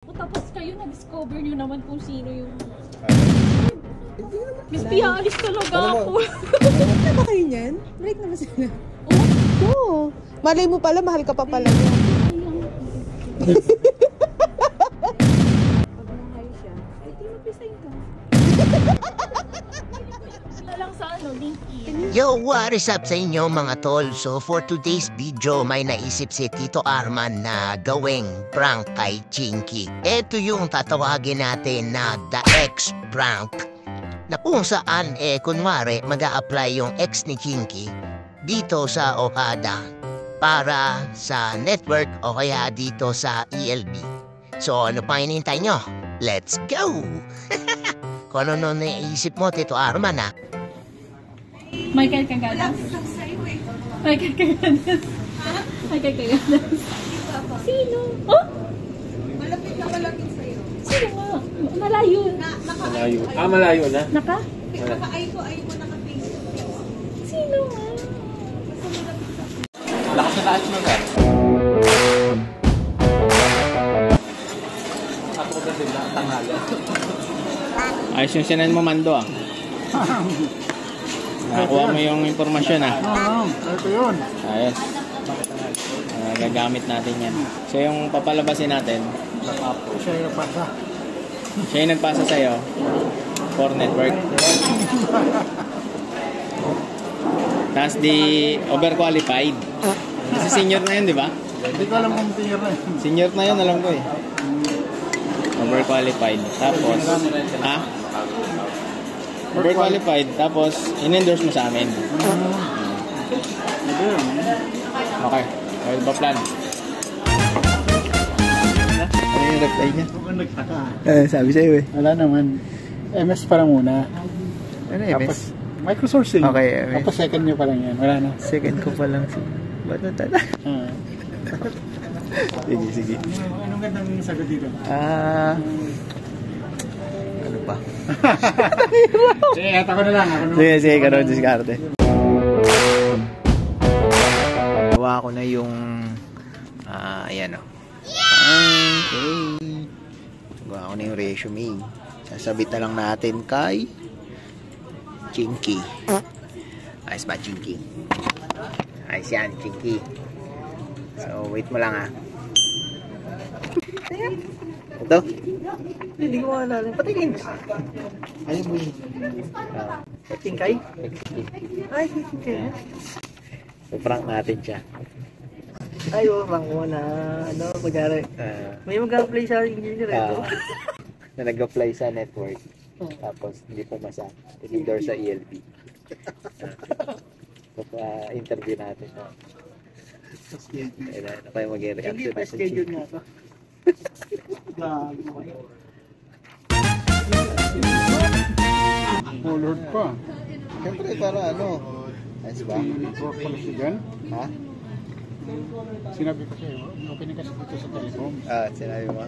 Tapos kayo na-discover nyo naman kung sino yung... Miss Pia, alis talaga ako. Break na ba kayo niyan? Break na ba sila? Oo. Malay mo pala, mahal ka pa pala niya. Pag nahayo siya, ay di mag-resign ka. Lang sa ano, LinkedIn. Yo, what is up sa inyo mga tol? So for today's video, may naisip si Tito Arman na gawing prank kay Chinky. Ito yung tatawagin natin na The X Prank. Na kung saan kunwari mag-a-apply yung ex ni Chinky dito sa Okada para sa network o kaya dito sa ELB. So ano pa hinihintay nyo? Let's go! Kung ano naisip mo, Tito Arman ha? Michael Cagadas. Michael Cagadas. Michael Cagadas. Sino? Oh? Malapit na malapit sa'yo. Sino nga? Malayo. Malayo. Ah, malayo na? Naka? Naka-ay ko naka-Facebook. Sino nga? Lakas na taas mo ka. Ako kasi na tanghali. Ayos yung sinend mo, Mando ah. Nakakuha mo yung impormasyon ah. Oo, ito yun. Ayos. Gagamit natin yan. So yung papalabasin natin, Siya yung pasa. siya yung nagpasa sa'yo for network. Tapos di overqualified. Kasi senior na yun, di ba? Hindi ko alam kung senior na yun. Senior na yun, alam ko eh. Overqualified. Tapos, overqualified. Tapos, in-endorse mo sa amin. Okay. Well, ba plan? Ano yung reply niya? Kung nagtaka. Sabi sa'yo eh. Wala naman. MS para muna. Ano Tapos, microsourcing. Okay, Tapos second nyo pa lang yan. Wala na. Second ko pa lang. Ba't na tala? Sige. Anong gandang sagot dito? Ano pa? Sige, hata ko na lang. Sige, karoon diskarte. Gawa ko na yung ayan o. Okay. Gawa ko na yung resume. Sasabit na lang natin kay Chinky. Ayos ba, Chinky? Ayos yan, Chinky. So, wait mo lang ha. Ito? Hindi ko maalala. Patingin. Ayaw mo yun. Tingkay? Ay, tingkay. So, prank natin siya. Ay, prank mo na, ano, kunyari. May mag-apply sa engineer ito. Na nag-apply sa network. Tapos, hindi pumasa. Indoor sa ELB. Interview natin. Ano kayo mag-react? Hindi pa schedule nga ito. Lord pa. Siyempre, para ano? Ayos ba? Work pala siya dyan. Ha? Sinabi ko sa'yo, okay na kasi dito sa telecom. Sinabi mo?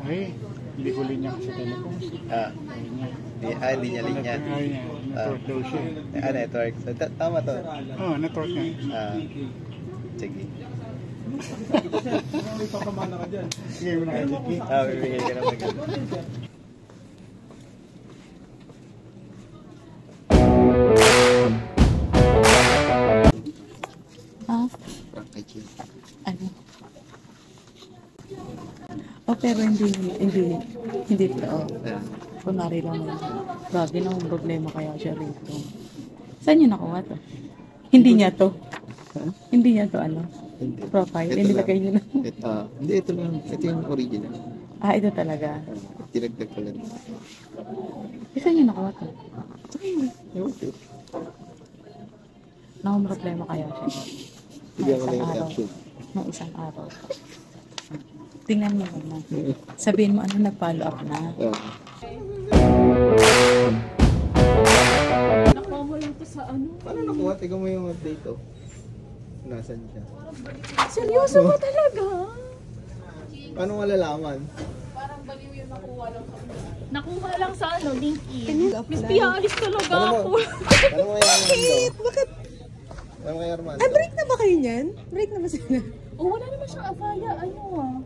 Ay, hindi ko linya sa telecom. Hindi niya linya. Network daw siya. Network. So, tama to. Oo, network nga. Sige. May pakamana ka dyan. Sige mo na kayo. Bibigay ka naman. Ano? Oh, pero hindi po. Kunwari lang naman. Grabe na ang problema kaya siya rito. Saan niyo nakuha to? Hindi niya to. Hindi niya to ano? Profile. Inilagay niyo na. Hindi, ito lang. Ito yung original. Ito talaga. Dinagdag ko lang. Saan niyo nakuha to? Okay. Nakong problema kaya siya. Bigyan ko lang yung reaction. Nung isang araw. Tingnan mo naman. Sabihin mo ano, nag-follow up na. Nakuha mo lang to sa ano. Paano nakuha? Tignan mo yung update to. Nasaan siya? Seryoso mo talaga? Paano malalaman? Nakuha lang sa ano, LinkedIn. Miss Pia, alis talaga ako. Paano mo kaya Bakit? Paano kaya Armando? Break na ba kayo niyan? Break na ba sila? Oh, wala naman siyang abaya. Ano ah.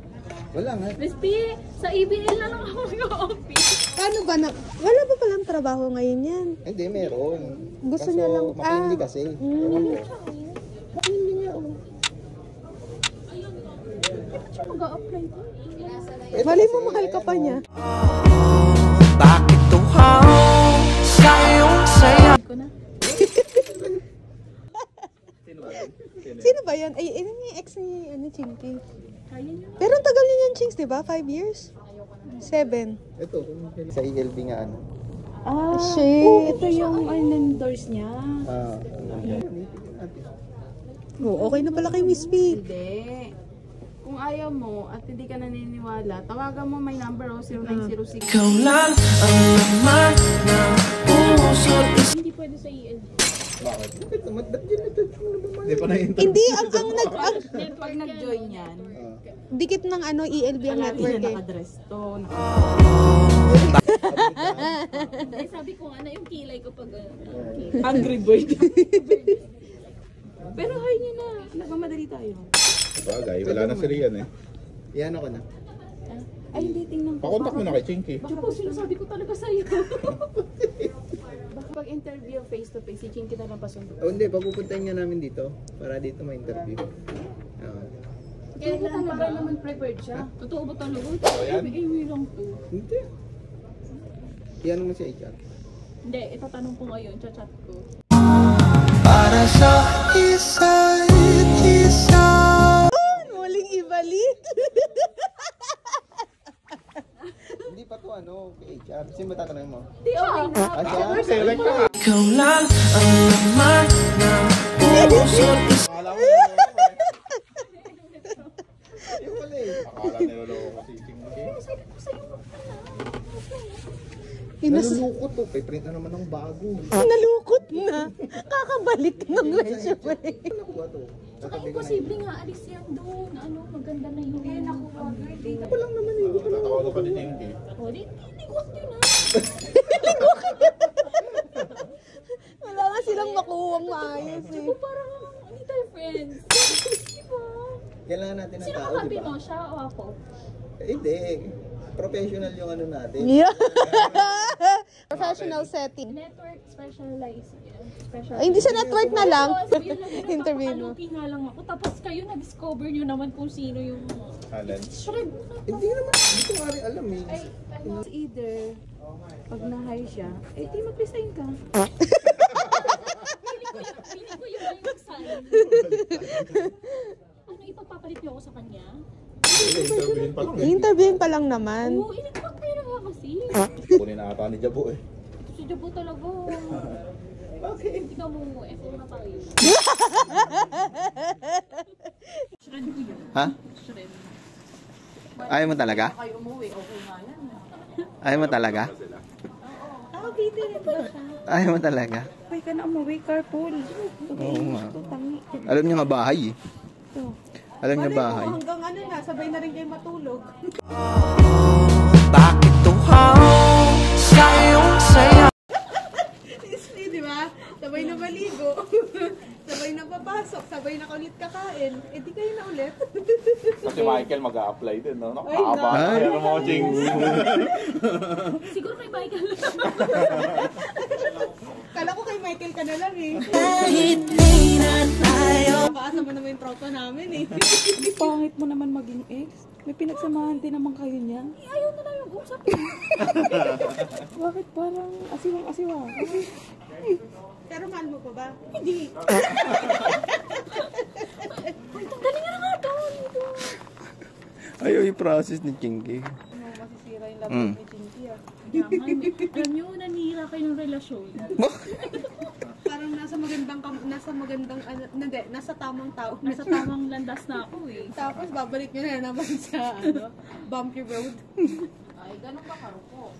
Wala nga. Miss P, sa EBL na lang ako mag-office. Paano ba na? Wala ba palang trabaho ngayon yan? Hindi, meron. Gusto niya lang. Makindi kasi. Ewan ko. Hindi niya. Oh. Mag-a-apply ko. Mali mo, mahal ka pa niya. Bakit tuhaw sa iyong saya? Sino ba yan? Ay, ano yung ex ni Chinky? Kaya niyo. Pero ang tagal niya yung Chinks, di ba? 5 years? 7. Ito, sa ELB nga ano. Ah, Shit. ito yung endorse niya. Ah, Oh, okay na pala kay Miss P. Hindi. Kung ayaw mo at hindi ka naniniwala, tawagan mo may number 0906. Ikaw lang ang laman ng puso. Hindi pwede sa EL. bakit naman? Ba't yun ito? Hindi pa na-interview. Hindi, ang Pag nag-join yan, dikit ng ELB ang palagi network na eh. nakadress to. Ay, sabi ko nga na yung kilay ko pag... Angry bird. Pero hay niya na. Nagmamadali tayo. Bagay, wala na si Rian eh. Yan ako na. Ay, hindi, tingnan ko. Pakontak mo na kay Chinky. Baka po sinasabi ko talaga sa'yo. Baka pag interview face to face, si Chinky na lang pasundo. Oh, hindi, papupuntahin nga namin dito. Para dito ma-interview. Kaya talaga naman prepared siya. Totoo ba talaga? Amy lang to. Hindi. Yan mo si HR. Hindi, itatanong ko ngayon, chat ko. Para sa isa't isa. Muling ibalik. Hindi pa to kay HR. Sino ba tatanungin mo? Di, okay na. Select ka. Ikaw lang ang laman ng puso. Yung pala eh. Akala niloloko ko si Chinky. Nalulukot to. Piprint na naman ng bago. Nalukot na. Kakabalik ng resume. Ano ko ba to? Saka imposible nga, alis yan doon. Maganda na yun. Eh, naku, Ako lang naman eh. Natawag pa ni Chinky. O, di, ligwak yun na. Wala nga silang makuwang maayos eh. Parang, hindi tayo friends. Diba? Kailangan natin ng Sino tao, kakampi di ba? mo? Siya o ako? Hindi. Professional yung natin. Yeah. Professional setting. Network specialized. Special. Ay, hindi sa network na lang. Interview Interview mo. nga lang ako. Tapos kayo na-discover nyo naman kung sino yung Alan. shred. Hindi naman. Hindi ko nga rin alam eh. It's either, pag na-hire siya, eh di mag-resign ka. Feeling ko yun na yung sign. Ano, ipagpapalit niyo ako sa kanya? Interviewin pa lang eh. Interviewin pa lang naman. Oo, iligpag kayo na nga kasi. Kunin na ata ni Jabo eh. Si Jabo talaga. Bakit? Hindi ka mo, F.O. na tayo. Shred ko yun. Ha? Shred. Ayaw mo talaga? Kayo umuwi, okay nga yan. Ayaw mo talaga? Ayaw mo talaga? Okay ka na umuwi, carpool. Oo nga. Alam niya nga bahay eh. Alam niya bahay. Hanggang na, sabay na rin kayo matulog. Bakit tuhaw sa iyong saya? Di ba? Sabay na maligo. Sabay na papasok. Sabay na ulit kakain. Eh di kayo na ulit. Kasi Michael mag-a-apply din, no? Nakakaba na kaya ng mga Chinky. Siguro kay Michael. Kala ko kay Michael ka na lang eh. Kahit di na tayo. Paasa mo naman yung tropa namin eh. Pangit mo naman maging ex. May pinagsamahan din naman kayo niya. Ayaw na lang yung usapin. Bakit parang asiwang-asiwa? Pero mahal mo pa ba? Hindi. Dali nga na nga doon. Ayaw i-process ni Chinky. Masisira yung laban ni Chinky ah. Alam nyo, nanira kayo ng relasyon. Parang nasa tamang tao. Nasa tamang landas na ako eh. Tapos babalik nyo na naman sa bumpy road. Ay, ganun ba karuko?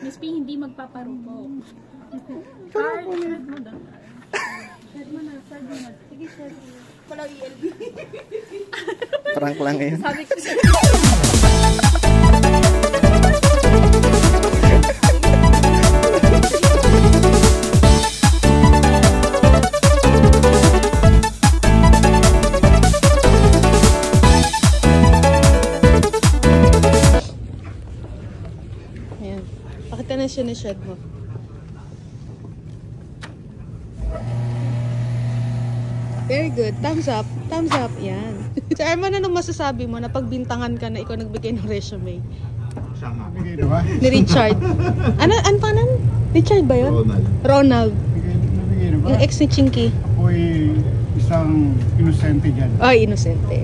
Miss P, hindi magpaparupo. Card mo doon. Shred mo na. Sige, shred mo. Walang ELB. Prank lang ngayon. Sabi ko sinishad mo? Very good. Thumbs up. Thumbs up. Yan. So, Arman, anong masasabi mo na pagbintangan ka na ikaw nagbigay ng resume? Bigay na ba? Ni Richard. Ano panan? Richard ba yun? Ronald. Bigay na ba? Yung ex ni Chinky. Ako'y isang inosente dyan. Ay, inosente.